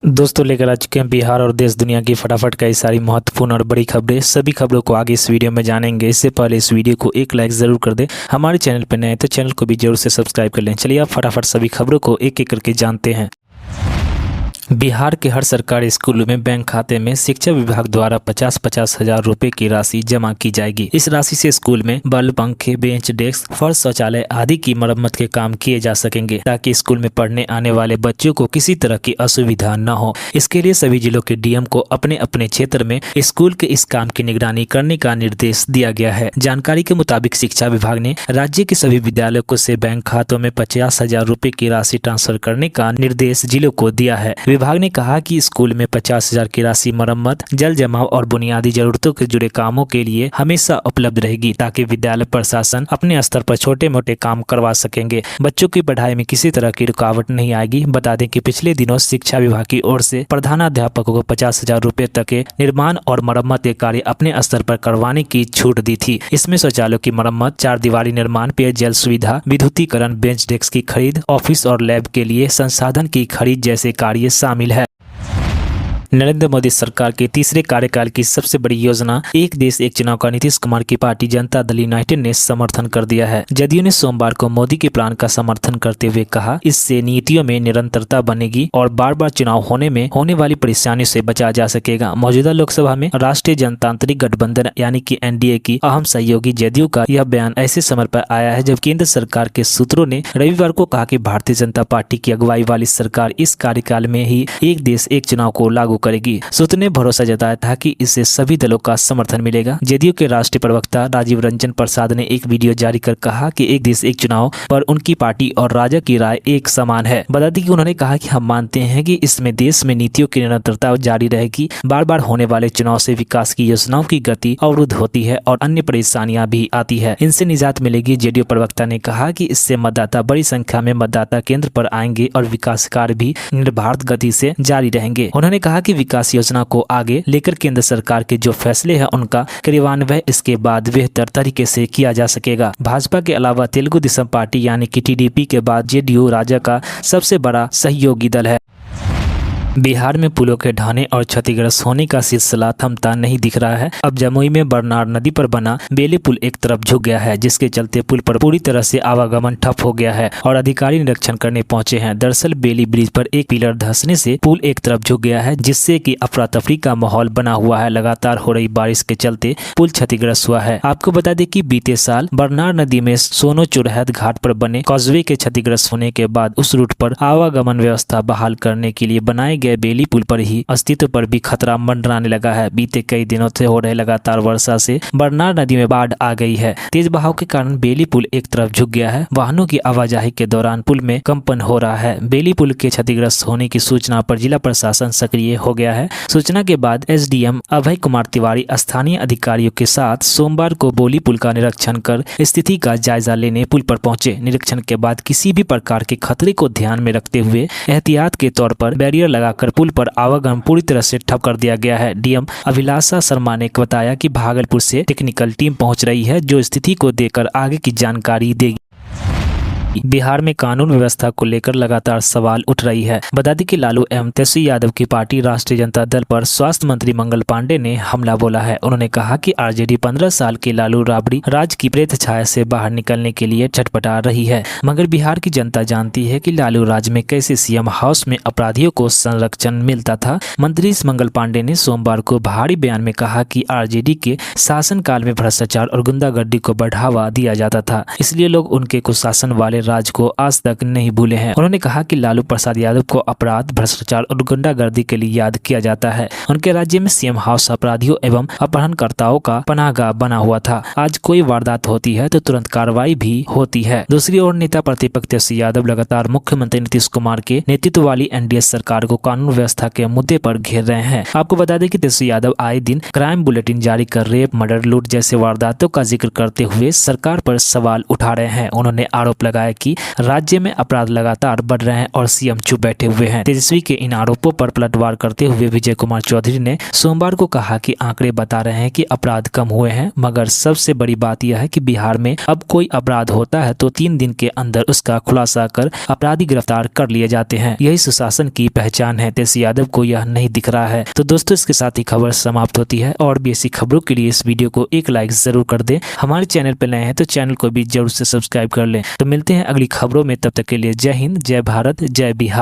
दोस्तों लेकर आ चुके हैं बिहार और देश दुनिया की फटाफट कई सारी महत्वपूर्ण और बड़ी खबरें। सभी खबरों को आगे इस वीडियो में जानेंगे। इससे पहले इस वीडियो को एक लाइक जरूर कर दें। हमारे चैनल पर नए हैं तो चैनल को भी जरूर से सब्सक्राइब कर लें। चलिए आप फटाफट सभी खबरों को एक एक करके जानते हैं। बिहार के हर सरकारी स्कूलों में बैंक खाते में शिक्षा विभाग द्वारा 50-50 हजार रुपए की राशि जमा की जाएगी। इस राशि से स्कूल में बल्ब, पंखे, बेंच, डेस्क, फर्श, शौचालय आदि की मरम्मत के काम किए जा सकेंगे ताकि स्कूल में पढ़ने आने वाले बच्चों को किसी तरह की असुविधा न हो। इसके लिए सभी जिलों के डीएम को अपने अपने क्षेत्र में स्कूल के इस काम की निगरानी करने का निर्देश दिया गया है। जानकारी के मुताबिक शिक्षा विभाग ने राज्य के सभी विद्यालयों को से बैंक खातों में 50 हजार रुपए की राशि ट्रांसफर करने का निर्देश जिलों को दिया है। विभाग ने कहा कि स्कूल में 50 हजार की राशि मरम्मत, जल जमाव और बुनियादी जरूरतों के जुड़े कामों के लिए हमेशा उपलब्ध रहेगी ताकि विद्यालय प्रशासन अपने स्तर पर छोटे मोटे काम करवा सकेंगे। बच्चों की पढ़ाई में किसी तरह की रुकावट नहीं आएगी। बता दें कि पिछले दिनों शिक्षा विभाग की ओर से प्रधानाध्यापकों को 50 हजार रुपए तक के निर्माण और मरम्मत के कार्य अपने स्तर पर करवाने की छूट दी थी। इसमें शौचालयों की मरम्मत, चार दीवारी निर्माण, पेयजल सुविधा, विद्युतीकरण, बेंच डेस्क की खरीद, ऑफिस और लैब के लिए संसाधन की खरीद जैसे कार्य शामिल है। नरेंद्र मोदी सरकार के तीसरे कार्यकाल की सबसे बड़ी योजना एक देश एक चुनाव का नीतीश कुमार की पार्टी जनता दल यूनाइटेड ने समर्थन कर दिया है। जदयू ने सोमवार को मोदी के प्लान का समर्थन करते हुए कहा, इससे नीतियों में निरंतरता बनेगी और बार बार चुनाव होने में होने वाली परेशानियों से बचा जा सकेगा। मौजूदा लोकसभा में राष्ट्रीय जनतांत्रिक गठबंधन यानी कि एनडीए की अहम सहयोगी जदयू का यह बयान ऐसे समय पर आया है जब केंद्र सरकार के सूत्रों ने रविवार को कहा कि भारतीय जनता पार्टी की अगुवाई वाली सरकार इस कार्यकाल में ही एक देश एक चुनाव को लागू करेगी। सूत्र ने भरोसा जताया था कि इससे सभी दलों का समर्थन मिलेगा। जदयू के राष्ट्रीय प्रवक्ता राजीव रंजन प्रसाद ने एक वीडियो जारी कर कहा कि एक देश एक चुनाव पर उनकी पार्टी और राजग की राय एक समान है। बता दें कि उन्होंने कहा कि हम मानते हैं कि इसमें देश में नीतियों की निरंतरता जारी रहेगी। बार बार होने वाले चुनाव से विकास की योजनाओं की गति अवरुद्ध होती है और अन्य परेशानियां भी आती है, इनसे निजात मिलेगी। जदयू प्रवक्ता ने कहा कि इससे मतदाता बड़ी संख्या में मतदाता केंद्र पर आएंगे और विकास कार्य भी निर्बाध गति से जारी रहेंगे। उन्होंने कहा कि विकास योजना को आगे लेकर केंद्र सरकार के जो फैसले हैं उनका क्रियान्वयन इसके बाद बेहतर तरीके से किया जा सकेगा। भाजपा के अलावा तेलुगु देशम पार्टी यानी कि टीडीपी के बाद जेडीयू राज्य का सबसे बड़ा सहयोगी दल है। बिहार में पुलों के ढहने और क्षतिग्रस्त होने का सिलसिला थमता नहीं दिख रहा है। अब जमुई में बरनार नदी पर बना बेली पुल एक तरफ झुक गया है, जिसके चलते पुल पर पूरी तरह से आवागमन ठप हो गया है और अधिकारी निरीक्षण करने पहुंचे हैं। दरअसल बेली ब्रिज पर एक पिलर धंसने से पुल एक तरफ झुक गया है, जिससे कि अफरा तफरी का माहौल बना हुआ है। लगातार हो रही बारिश के चलते पुल क्षतिग्रस्त हुआ है। आपको बता दें कि बीते साल बरनार नदी में सोनो चुरहद घाट पर बने कॉजवे के क्षतिग्रस्त होने के बाद उस रूट पर आवागमन व्यवस्था बहाल करने के लिए बनाए गए बेली पुल पर ही अस्तित्व पर भी खतरा मंडराने लगा है। बीते कई दिनों से हो रहे लगातार वर्षा से बरनार नदी में बाढ़ आ गई है। तेज बहाव के कारण बेली पुल एक तरफ झुक गया है। वाहनों की आवाजाही के दौरान पुल में कंपन हो रहा है। बेली पुल के क्षतिग्रस्त होने की सूचना पर जिला प्रशासन सक्रिय हो गया है। सूचना के बाद एसडीएम अभय कुमार तिवारी स्थानीय अधिकारियों के साथ सोमवार को बेली पुल का निरीक्षण कर स्थिति का जायजा लेने पुल पर पहुंचे। निरीक्षण के बाद किसी भी प्रकार के खतरे को ध्यान में रखते हुए एहतियात के तौर पर बैरियर लगाकर पुल पर आवागमन पूरी तरह से ठप कर दिया गया है। डीएम अभिलाषा शर्मा ने बताया कि भागलपुर से टेक्निकल टीम पहुंच रही है, जो स्थिति को देखकर आगे की जानकारी देगी। बिहार में कानून व्यवस्था को लेकर लगातार सवाल उठ रही है। बता दें कि लालू एवं तेजस्वी यादव की पार्टी राष्ट्रीय जनता दल पर स्वास्थ्य मंत्री मंगल पांडे ने हमला बोला है। उन्होंने कहा कि आरजेडी 15 साल के लालू राबड़ी राज की प्रेत छाया से बाहर निकलने के लिए छटपटा रही है, मगर बिहार की जनता जानती है कि लालू राज में कैसे सीएम हाउस में अपराधियों को संरक्षण मिलता था। मंत्री मंगल पांडे ने सोमवार को भारी बयान में कहा कि आरजेडी के शासनकाल में भ्रष्टाचार और गुंडागर्दी को बढ़ावा दिया जाता था, इसलिए लोग उनके कुशासन वाले राज को आज तक नहीं भूले हैं। उन्होंने कहा कि लालू प्रसाद यादव को अपराध, भ्रष्टाचार और गुंडागर्दी के लिए याद किया जाता है। उनके राज्य में सीएम हाउस अपराधियों एवं अपहरणकर्ताओं का पनाहगाह बना हुआ था। आज कोई वारदात होती है तो तुरंत कार्रवाई भी होती है। दूसरी ओर नेता प्रतिपक्ष तेजस्वी यादव लगातार मुख्यमंत्री नीतीश कुमार के नेतृत्व वाली एनडीए सरकार को कानून व्यवस्था के मुद्दे पर घेर रहे हैं। आपको बता दें कि तेजस्वी यादव आए दिन क्राइम बुलेटिन जारी कर रेप, मर्डर, लूट जैसे वारदातों का जिक्र करते हुए सरकार पर सवाल उठा रहे हैं। उन्होंने आरोप लगाया है कि राज्य में अपराध लगातार बढ़ रहे हैं और सीएम चुप बैठे हुए हैं। तेजस्वी के इन आरोपों पर पलटवार करते हुए विजय कुमार चौधरी ने सोमवार को कहा कि आंकड़े बता रहे हैं कि अपराध कम हुए हैं, मगर सबसे बड़ी बात यह है कि बिहार में अब कोई अपराध होता है तो 3 दिन के अंदर उसका खुलासा कर अपराधी गिरफ्तार कर लिए जाते हैं। यही सुशासन की पहचान है। तेजस्वी यादव को यह नहीं दिख रहा है। तो दोस्तों, इसके साथ ही खबर समाप्त होती है और भी ऐसी खबरों के लिए इस वीडियो को एक लाइक जरूर कर दें। हमारे चैनल पर नए हैं तो चैनल को भी जरूर से सब्सक्राइब कर लें। तो मिलते हैं अगली खबरों में, तब तक के लिए जय हिंद, जय भारत, जय बिहार।